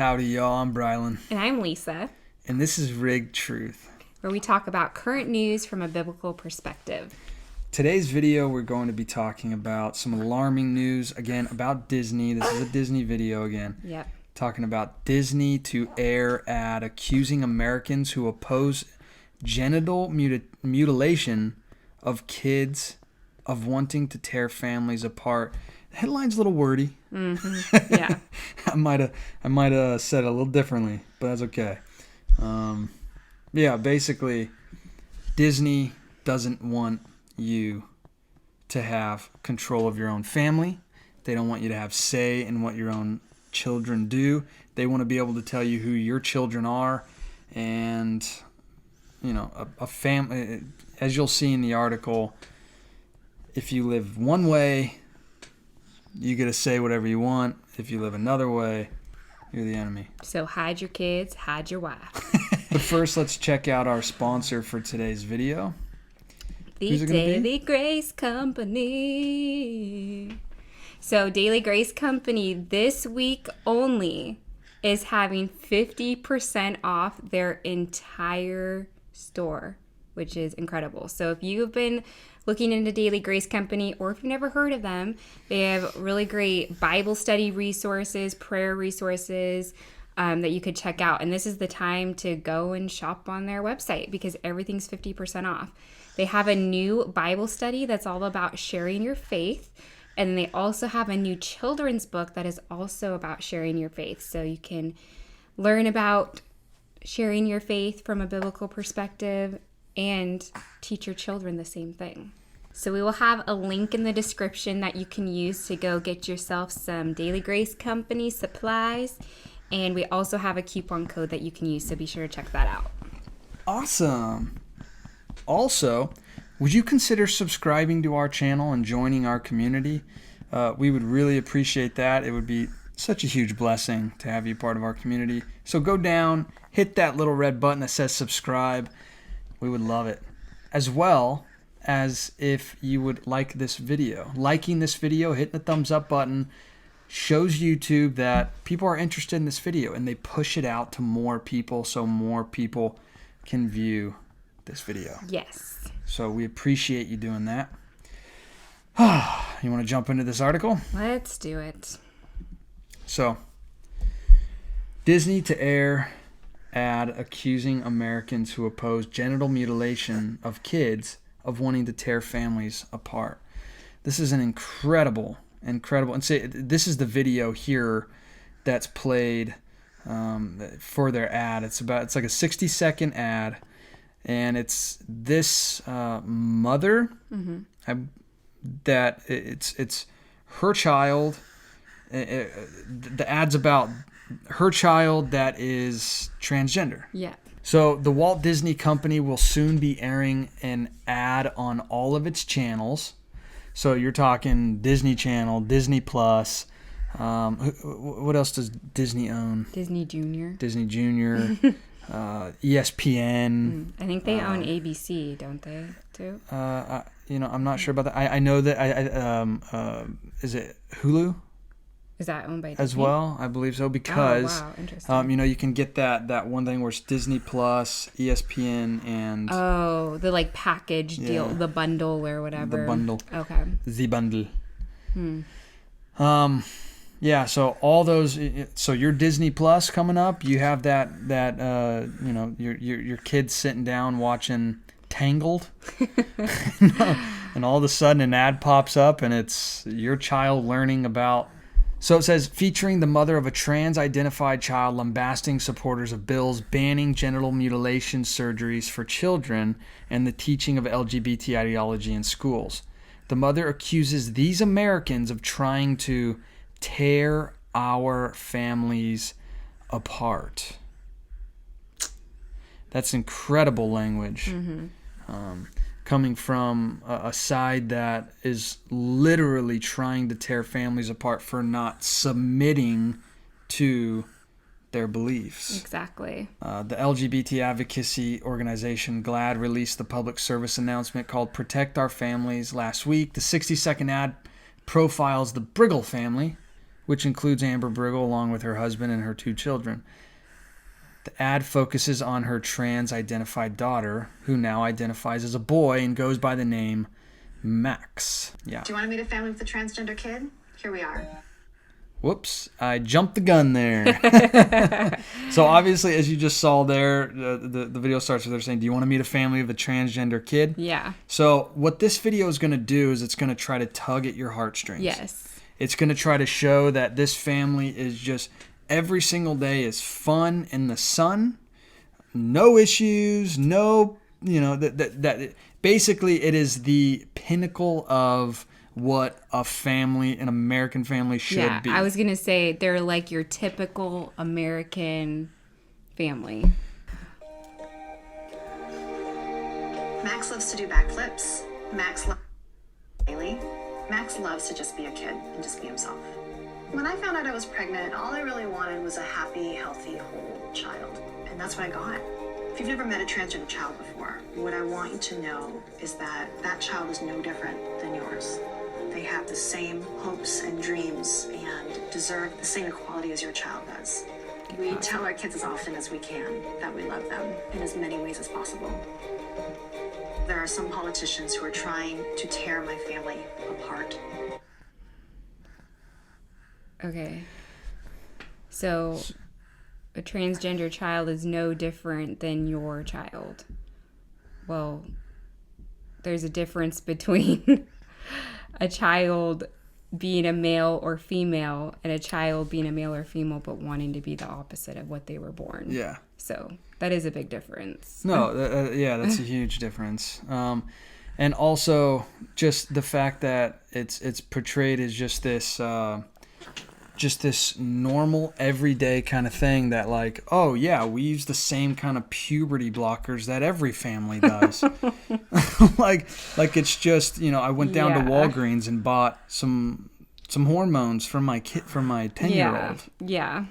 Howdy, y'all. I'm Brylan. And I'm Lisa. And this is Rigged Truth, where we talk about current news from a biblical perspective. Today's video, we're going to be talking about some alarming news, again, about Disney. This is a Disney video again. Yep. Talking about Disney to air ad accusing Americans who oppose genital mutilation of kids of wanting to tear families apart. The headline's a little wordy. Mm-hmm. Yeah. I might have said it a little differently, but that's okay. Basically, Disney doesn't want you to have control of your own family. They don't want you to have say in what your own children do. They want to be able to tell you who your children are. And, you know, a family, as you'll see in the article, if you live one way, you get to say whatever you want. If you live another way, you're the enemy. So hide your kids, hide your wife. But first, let's check out our sponsor for today's video. The Daily Grace Company. So Daily Grace Company this week only is having 50% off their entire store, which is incredible. So if you've been looking into Daily Grace Company, or if you've never heard of them, they have really great Bible study resources, prayer resources that you could check out. And this is the time to go and shop on their website because everything's 50% off. They have a new Bible study that's all about sharing your faith. And they also have a new children's book that is also about sharing your faith. So you can learn about sharing your faith from a biblical perspective and teach your children the same thing. So we will have a link in the description that you can use to go get yourself some Daily Grace Company supplies. And we also have a coupon code that you can use, so be sure to check that out. Awesome. Also, would you consider subscribing to our channel and joining our community? We would really appreciate that. It would be such a huge blessing to have you part of our community. So go down, hit that little red button that says subscribe. We would love it. As well as if you would like this video. Liking this video, hitting the thumbs up button, shows YouTube that people are interested in this video and they push it out to more people so more people can view this video. Yes. So we appreciate you doing that. You want to jump into this article? Let's do it. So, Disney to air ad accusing Americans who oppose genital mutilation of kids of wanting to tear families apart. This is an incredible, and say this is the video here that's played for their ad. It's like a 60-second ad, and it's this mother that it's her child. The ad's about her child that is transgender. Yeah. So the Walt Disney Company will soon be airing an ad on all of its channels. So you're talking Disney Channel, Disney Plus. What else does Disney own? Disney Junior. Disney Junior. ESPN. I think they own ABC, don't they, too? I'm not sure about that. I know that. Is it Hulu? Is that owned by Disney? As well? I believe so, because interesting. you can get that one thing where it's Disney Plus, ESPN, and the like package deal, the bundle or whatever. The bundle. Okay. The bundle. So all those. So your Disney Plus coming up, you have that your kids sitting down watching Tangled, and all of a sudden an ad pops up and it's your child learning about. So it says, featuring the mother of a trans-identified child lambasting supporters of bills banning genital mutilation surgeries for children and the teaching of LGBT ideology in schools. The mother accuses these Americans of trying to tear our families apart. That's incredible language. Coming from a side that is literally trying to tear families apart for not submitting to their beliefs. Exactly. The LGBT advocacy organization GLAAD released the public service announcement called Protect Our Families last week. The 60-second ad profiles the Briggle family which includes Amber Briggle along with her husband and her 2 children. The ad focuses on her trans-identified daughter, who now identifies as a boy and goes by the name Max. Yeah. Do you want to meet a family with a transgender kid? Here we are. Whoops, I jumped the gun there. So obviously, as you just saw there, the video starts with her saying, do you want to meet a family with a transgender kid? Yeah. So what this video is going to do is it's going to try to tug at your heartstrings. Yes. It's going to try to show that this family is just, every single day is fun in the sun, no issues, no, that basically it is the pinnacle of what a family, an American family should be. I was going to say they're like your typical American family. Max loves to do backflips. Max loves daily. Max loves to just be a kid and just be himself. When I found out I was pregnant, all I really wanted was a happy, healthy, whole child. And that's what I got. If you've never met a transgender child before, what I want you to know is that that child is no different than yours. They have the same hopes and dreams and deserve the same equality as your child does. We tell our kids as often as we can that we love them in as many ways as possible. There are some politicians who are trying to tear my family apart. Okay. So a transgender child is no different than your child. Well, there's a difference between a child being a male or female and a child being a male or female but wanting to be the opposite of what they were born. Yeah. So that is a big difference. No, that's a huge difference. And also just the fact that it's portrayed as just this normal everyday kind of thing that like, oh yeah, we use the same kind of puberty blockers that every family does. like it's just, I went down to Walgreens and bought some hormones for my 10-year-old. Yeah.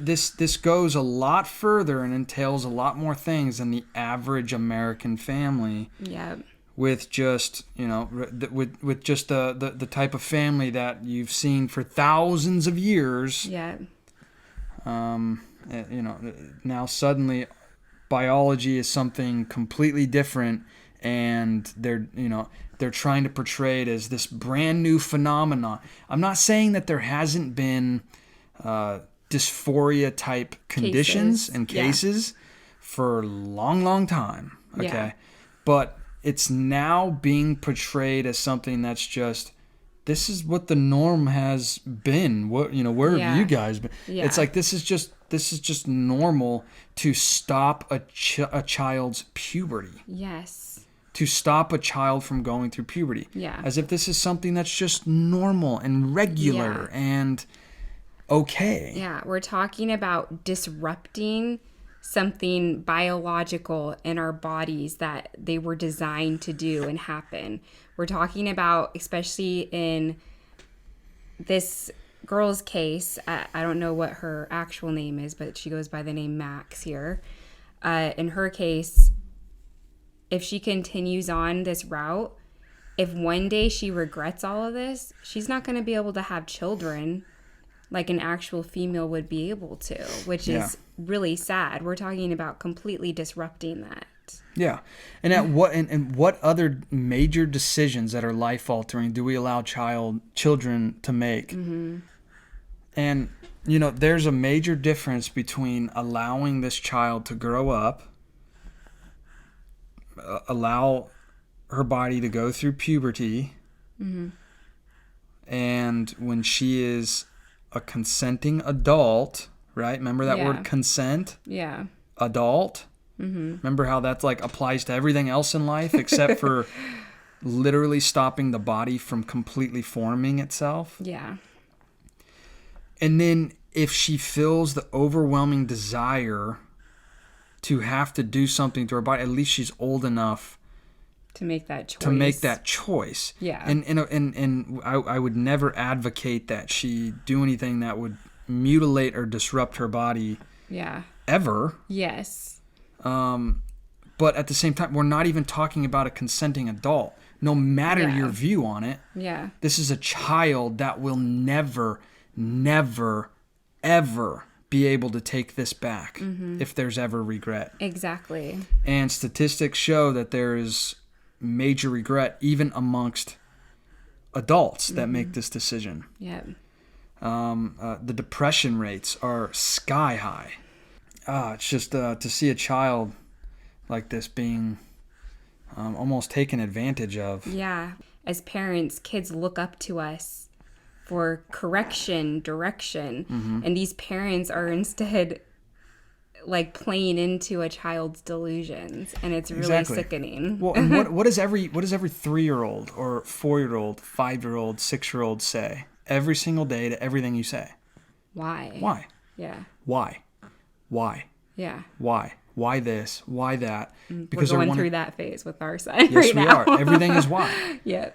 This goes a lot further and entails a lot more things than the average American family. Yeah. With just, with just the type of family that you've seen for thousands of years. Yeah. Now suddenly biology is something completely different, and they're trying to portray it as this brand new phenomenon. I'm not saying that there hasn't been dysphoria type conditions and cases for a long time. Okay. Yeah. But it's now being portrayed as something that's just, this is what the norm has been. What, where have you guys been? Yeah. It's like, this is just normal to stop a child's puberty. Yes. To stop a child from going through puberty. Yeah. As if this is something that's just normal and regular and okay. Yeah. We're talking about disrupting something biological in our bodies that they were designed to do and happen. We're talking about, especially in this girl's case, I don't know what her actual name is, but she goes by the name Max here. In her case, if she continues on this route, if one day she regrets all of this, she's not going to be able to have children like an actual female would be able to, which is really sad. We're talking about completely disrupting that. Yeah. And at what other major decisions that are life altering do we allow children to make? Mm-hmm. And there's a major difference between allowing this child to grow up, allow her body to go through puberty, and when she is a consenting adult, right? Remember that word consent? Yeah. Adult? Mm-hmm. Remember how that's like applies to everything else in life except for literally stopping the body from completely forming itself? Yeah. And then if she feels the overwhelming desire to have to do something to her body, at least she's old enough to make that choice. Yeah. And I would never advocate that she do anything that would mutilate or disrupt her body. Yeah. Ever. Yes. But at the same time, we're not even talking about a consenting adult. no matter Yeah. your view on it. Yeah. This is a child that will never, never, ever be able to take this back if there's ever regret. Exactly. And statistics show that there is major regret even amongst adults that make this decision. Yeah. The depression rates are sky high. It's just to see a child like this being almost taken advantage of. Yeah. As parents, kids look up to us for correction, direction, and these parents are instead like playing into a child's delusions, and it's really Exactly. sickening. Well, and what does every 3-year-old or 4-year-old, 5-year-old, 6-year-old say every single day to everything you say? Why? Why? Yeah. Why? Why? Yeah. Why? Why this? Why that? Because we're going through that phase with our son Yes, right we now. are. Everything is why. Yeah.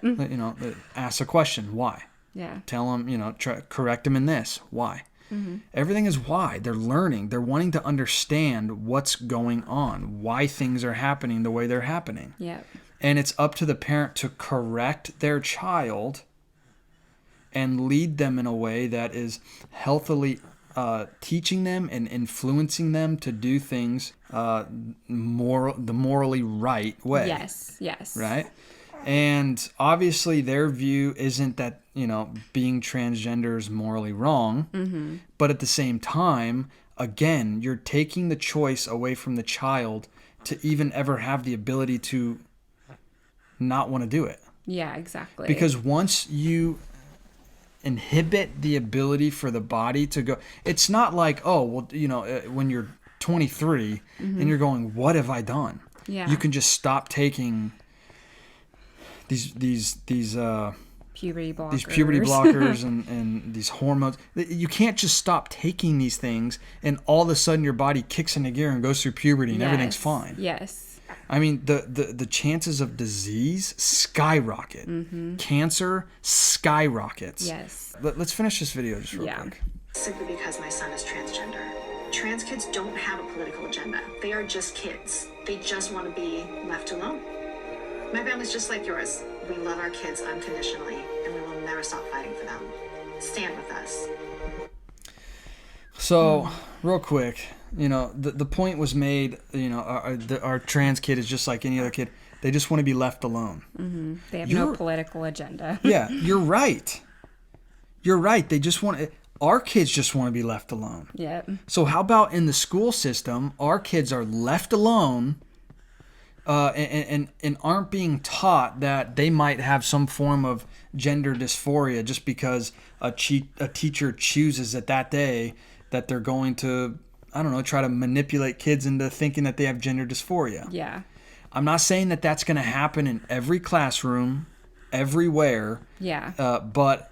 Ask a question. Why? Yeah. Tell them, correct them in this. Why? Everything is why. They're learning. They're wanting to understand what's going on, why things are happening the way they're happening. Yeah. And it's up to the parent to correct their child and lead them in a way that is healthily teaching them and influencing them to do things the morally right way. Yes. Yes. Right? And obviously their view isn't that, being transgender is morally wrong. But at the same time, again, you're taking the choice away from the child to even ever have the ability to not want to do it. Yeah, exactly. Because once you inhibit the ability for the body to go, it's not like, when you're 23 and you're going, what have I done? Yeah. You can just stop taking these puberty blockers. These puberty blockers and these hormones. You can't just stop taking these things and all of a sudden your body kicks into gear and goes through puberty and everything's fine. Yes. I mean, the chances of disease skyrocket. Cancer skyrockets. Yes. Let's finish this video just real Yeah. quick. Simply because my son is transgender. Trans kids don't have a political agenda. They are just kids. They just want to be left alone. My family's just like yours. We love our kids unconditionally, and we will never stop fighting for them. Stand with us. So, real quick, the point was made, our trans kid is just like any other kid. They just want to be left alone. They have no political agenda. Yeah, you're right. You're right. They just want our kids just want to be left alone. Yeah. So how about in the school system, our kids are left alone and aren't being taught that they might have some form of gender dysphoria just because a teacher chooses that day that they're going to, try to manipulate kids into thinking that they have gender dysphoria. Yeah. I'm not saying that that's going to happen in every classroom, everywhere. Yeah. But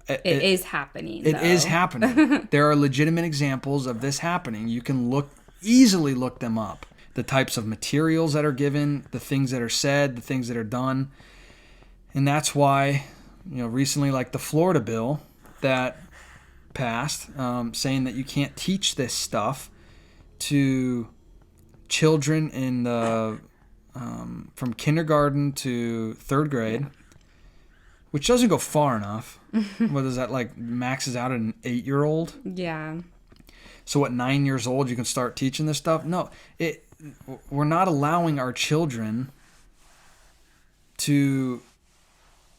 it is happening. It is happening. There are legitimate examples of this happening. You can easily look them up. The types of materials that are given, the things that are said, the things that are done. And that's why, recently, like the Florida bill that passed, saying that you can't teach this stuff to children in the from kindergarten to third grade, which doesn't go far enough. What is that, like maxes out at an 8-year-old? Yeah. So at 9 years old you can start teaching this stuff? No, we're not allowing our children to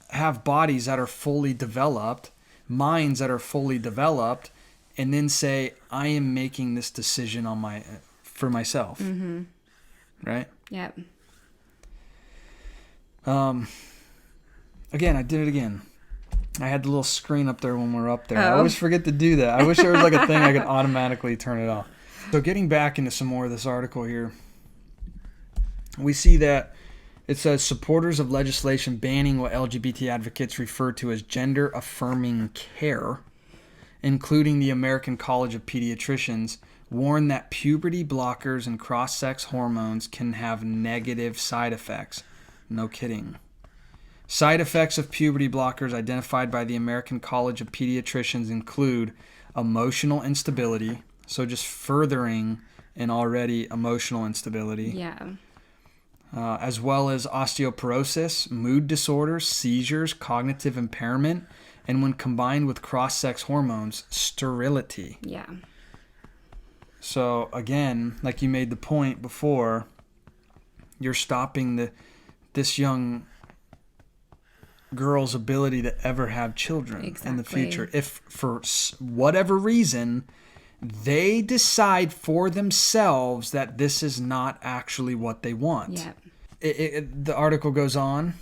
have bodies that are fully developed, minds that are fully developed, and then say, I am making this decision for myself. Mm-hmm. Right? Yep. Again, I did it again. I had the little screen up there when we're up there. I Oh. always forget to do that. I wish there was like a thing I could automatically turn it off. So getting back into some more of this article here, we see that it says supporters of legislation banning what LGBT advocates refer to as gender-affirming care, including the American College of Pediatricians, warn that puberty blockers and cross-sex hormones can have negative side effects. No kidding. Side effects of puberty blockers identified by the American College of Pediatricians include emotional instability, so just furthering an already emotional instability. Yeah. as well as osteoporosis, mood disorders, seizures, cognitive impairment, and when combined with cross-sex hormones, sterility. Yeah. So again, like you made the point before, you're stopping this young girl's ability to ever have children in the future. If for whatever reason they decide for themselves that this is not actually what they want. Yeah. The article goes on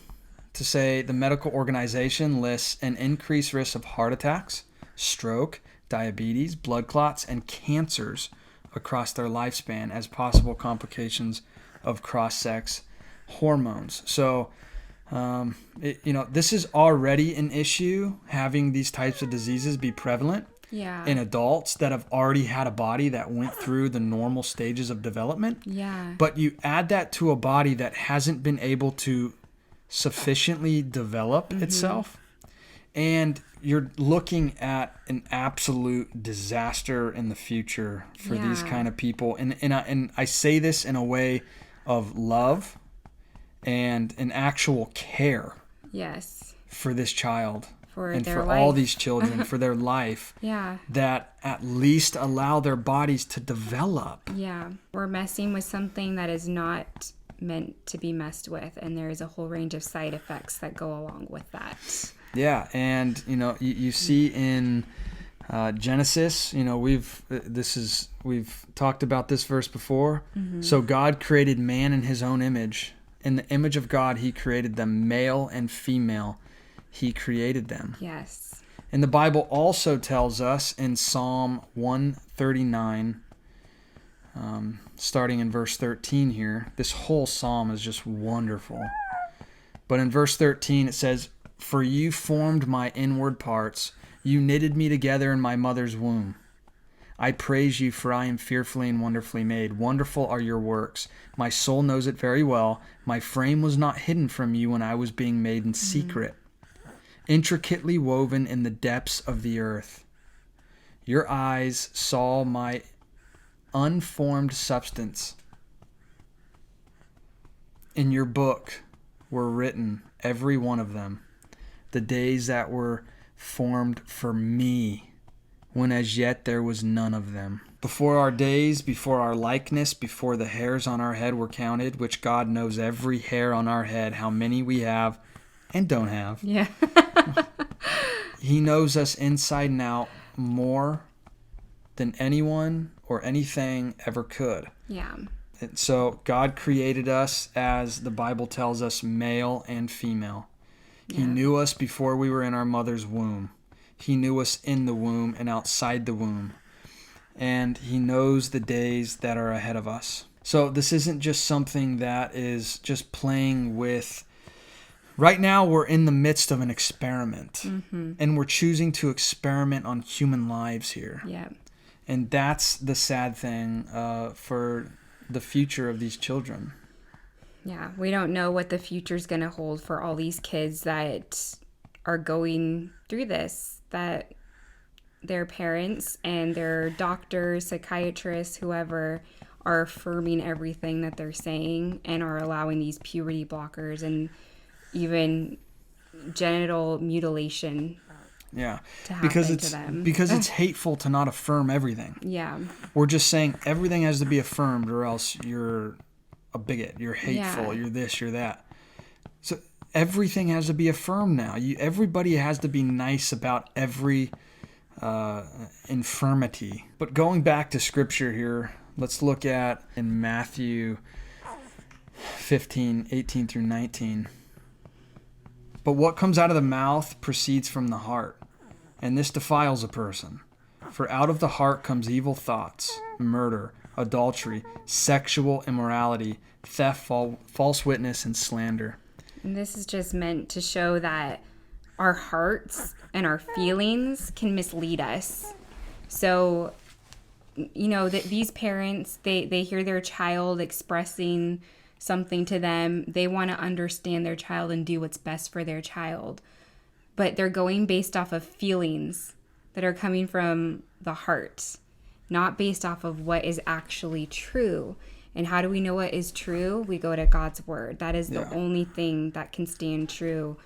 to say the medical organization lists an increased risk of heart attacks, stroke, diabetes, blood clots, and cancers across their lifespan as possible complications of cross-sex hormones. So, this is already an issue, having these types of diseases be prevalent in adults that have already had a body that went through the normal stages of development. Yeah. But you add that to a body that hasn't been able to sufficiently develop itself, and you're looking at an absolute disaster in the future for these kind of people. And I say this in a way of love and an actual care. Yes. For this child. And for life. all these children, for their life. Yeah. That at least allow their bodies to develop. Yeah. We're messing with something that is not meant to be messed with, and there is a whole range of side effects that go along with that. Yeah, and you see in Genesis, we've talked about this verse before. So God created man in his own image. In the image of God, he created them, male and female. He created them. Yes. And the Bible also tells us in Psalm 139, starting in verse 13 here, this whole psalm is just wonderful. But in verse 13 it says, "For you formed my inward parts. You knitted me together in my mother's womb. I praise you, for I am fearfully and wonderfully made. Wonderful are your works. My soul knows it very well. My frame was not hidden from you when I was being made in secret, intricately woven in the depths of the earth. Your eyes saw my unformed substance. In your book were written, every one of them, the days that were formed for me, when as yet there was none of them. Before our days, before our likeness, before the hairs on our head were counted, which God knows every hair on our head, how many we have and don't have. Yeah. He knows us inside and out more than anyone or anything ever could. Yeah. And so God created us, as the Bible tells us, male and female. He knew us before we were in our mother's womb. He knew us in the womb and outside the womb. And he knows the days that are ahead of us. So this isn't just something that is just playing with. Right now we're in the midst of an experiment. And we're choosing to experiment on human lives here. Yeah. And that's the sad thing for the future of these children. Yeah, we don't know what the future's going to hold for all these kids that are going through this, that their parents and their doctors, psychiatrists, whoever, are affirming everything that they're saying and are allowing these puberty blockers and even genital mutilation to happen to them. Because it's hateful to not affirm everything. Yeah. We're just saying everything has to be affirmed, or else you're a bigot, you're hateful, you're this, you're that. So everything has to be affirmed now. Everybody has to be nice about every infirmity. But going back to scripture here, let's look at in Matthew 15, 18 through 19. But what comes out of the mouth proceeds from the heart, and this defiles a person. For out of the heart comes evil thoughts, murder, adultery, sexual immorality, theft, false witness, and slander. And this is just meant to show that our hearts and our feelings can mislead us. So, that these parents, they hear their child expressing something to them. They want to understand their child and do what's best for their child. But they're going based off of feelings that are coming from the heart, not based off of what is actually true. And how do we know what is true? We go to God's word. That is the Yeah. only thing that can stand true,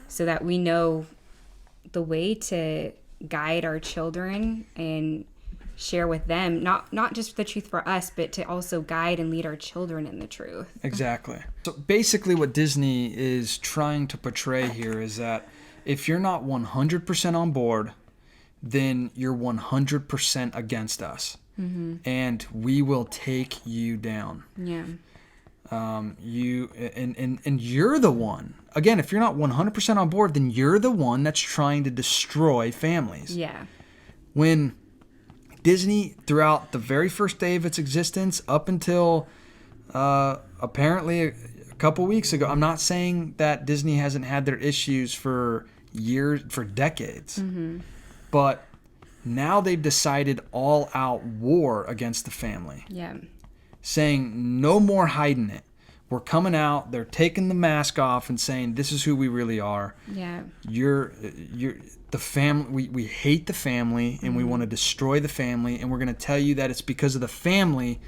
so that we know the way to guide our children and share with them, not just the truth for us, but to also guide and lead our children in the truth. Exactly. So basically what Disney is trying to portray here is that if you're not 100% on board, then you're 100% against us. And we will take you down. Yeah. You and you're the one. Again, if you're not 100% on board, then you're the one that's trying to destroy families. Yeah. When Disney, throughout the very first day of its existence, up until apparently a couple weeks ago, I'm not saying that Disney hasn't had their issues for years, for decades, but now they've decided all-out war against the family, Yeah. saying no more hiding it. We're coming out. They're taking the mask off and saying, this is who we really are. Yeah. You're the family. We hate the family, and we want to destroy the family, and we're going to tell you that it's because of the family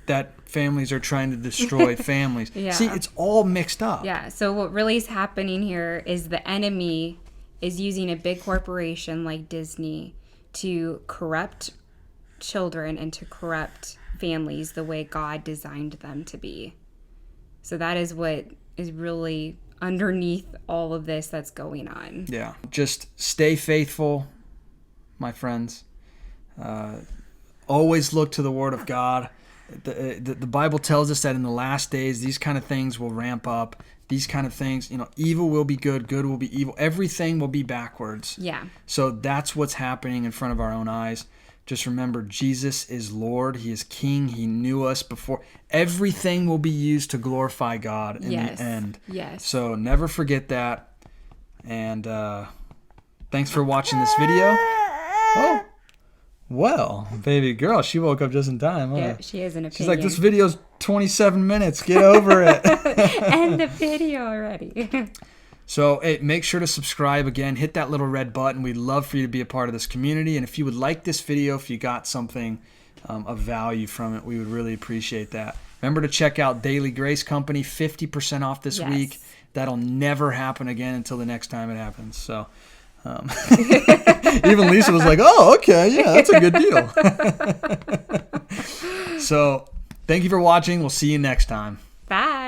that families are trying to destroy families. Yeah. See, it's all mixed up. Yeah. So what really is happening here is the enemy is using a big corporation like Disney to corrupt children and to corrupt families the way God designed them to be. So that is what is really underneath all of this that's going on. Yeah. Just stay faithful, my friends. Always look to the Word of God. The Bible tells us that in the last days, these kind of things will ramp up. These kind of things, evil will be good, good will be evil. Everything will be backwards. Yeah. So that's what's happening in front of our own eyes. Just remember, Jesus is Lord. He is King. He knew us before. Everything will be used to glorify God in the end. Yes. So never forget that. And thanks for watching this video. Oh, well, baby girl, she woke up just in time. Huh? Yeah, she has an opinion. She's like, this video's 27 minutes. Get over it. End the video already. So, hey, make sure to subscribe again. Hit that little red button. We'd love for you to be a part of this community. And if you would like this video, if you got something of value from it, we would really appreciate that. Remember to check out Daily Grace Company, 50% off this week. That'll never happen again until the next time it happens. So, even Lisa was like, oh, okay, yeah, that's a good deal. So, thank you for watching. We'll see you next time. Bye.